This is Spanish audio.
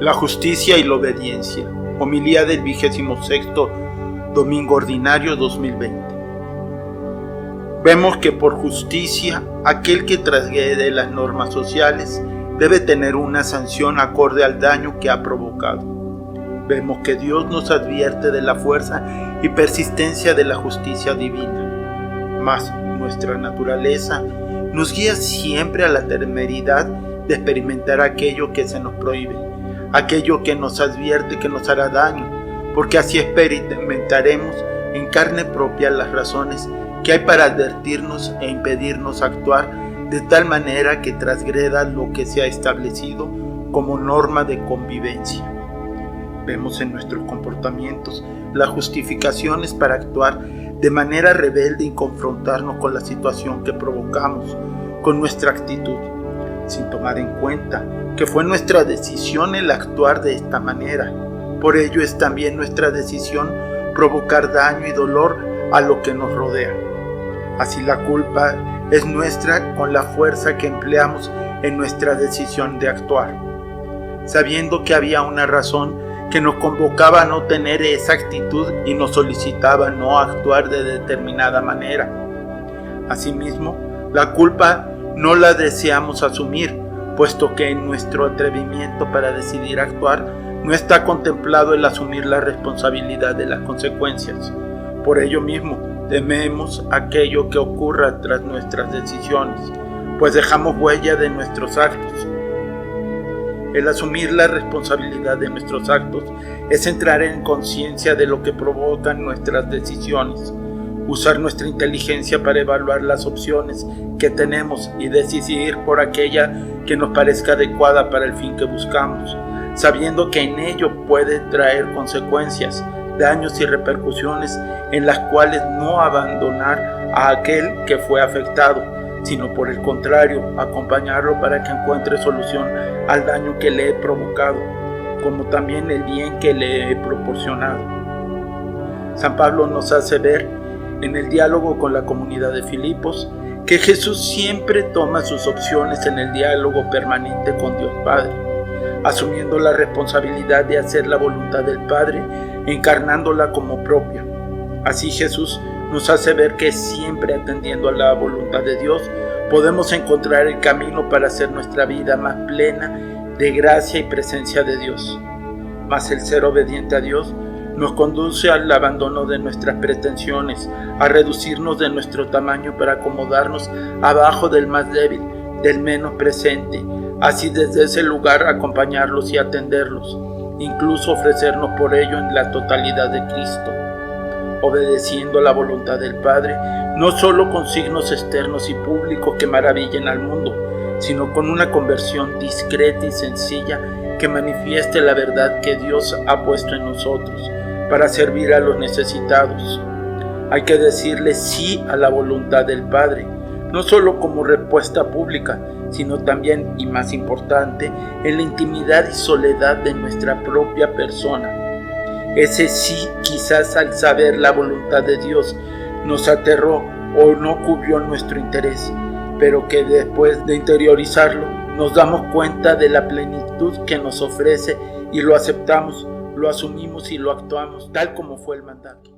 La justicia y la obediencia. Homilía del 26º Domingo Ordinario 2020. Vemos que por justicia, aquel que transgrede las normas sociales debe tener una sanción acorde al daño que ha provocado. Vemos que Dios nos advierte de la fuerza y persistencia de la justicia divina. Mas nuestra naturaleza nos guía siempre a la temeridad de experimentar aquello que se nos prohíbe, aquello que nos advierte que nos hará daño, porque así experimentaremos en carne propia las razones que hay para advertirnos e impedirnos actuar de tal manera que transgreda lo que se ha establecido como norma de convivencia. Vemos en nuestros comportamientos las justificaciones para actuar de manera rebelde y confrontarnos con la situación que provocamos con nuestra actitud, sin tomar en cuenta que fue nuestra decisión el actuar de esta manera. Por ello es también nuestra decisión provocar daño y dolor a lo que nos rodea. Así la culpa es nuestra con la fuerza que empleamos en nuestra decisión de actuar, sabiendo que había una razón que nos convocaba a no tener esa actitud y nos solicitaba no actuar de determinada manera. Asimismo, la culpa no la deseamos asumir, puesto que en nuestro atrevimiento para decidir actuar no está contemplado el asumir la responsabilidad de las consecuencias. Por ello mismo, tememos aquello que ocurra tras nuestras decisiones, pues dejamos huella de nuestros actos. El asumir la responsabilidad de nuestros actos es entrar en conciencia de lo que provocan nuestras decisiones, usar nuestra inteligencia para evaluar las opciones que tenemos y decidir por aquella que nos parezca adecuada para el fin que buscamos, sabiendo que en ello puede traer consecuencias, daños y repercusiones en las cuales no abandonar a aquel que fue afectado, sino por el contrario, acompañarlo para que encuentre solución al daño que le he provocado, como también el bien que le he proporcionado. San Pablo nos hace ver, en el diálogo con la comunidad de Filipos, que Jesús siempre toma sus opciones en el diálogo permanente con Dios Padre, asumiendo la responsabilidad de hacer la voluntad del Padre, encarnándola como propia. Así Jesús nos hace ver que siempre atendiendo a la voluntad de Dios podemos encontrar el camino para hacer nuestra vida más plena de gracia y presencia de Dios. Mas el ser obediente a Dios nos conduce al abandono de nuestras pretensiones, a reducirnos de nuestro tamaño para acomodarnos abajo del más débil, del menos presente, así desde ese lugar acompañarlos y atenderlos, incluso ofrecernos por ello en la totalidad de Cristo, obedeciendo la voluntad del Padre, no solo con signos externos y públicos que maravillen al mundo, sino con una conversión discreta y sencilla que manifieste la verdad que Dios ha puesto en nosotros para servir a los necesitados. Hay que decirle sí a la voluntad del Padre, no solo como respuesta pública, sino también, y más importante, en la intimidad y soledad de nuestra propia persona. Ese sí, quizás al saber la voluntad de Dios, nos aterró o no cubrió nuestro interés, pero que después de interiorizarlo, nos damos cuenta de la plenitud que nos ofrece y lo aceptamos, lo asumimos y lo actuamos tal como fue el mandato.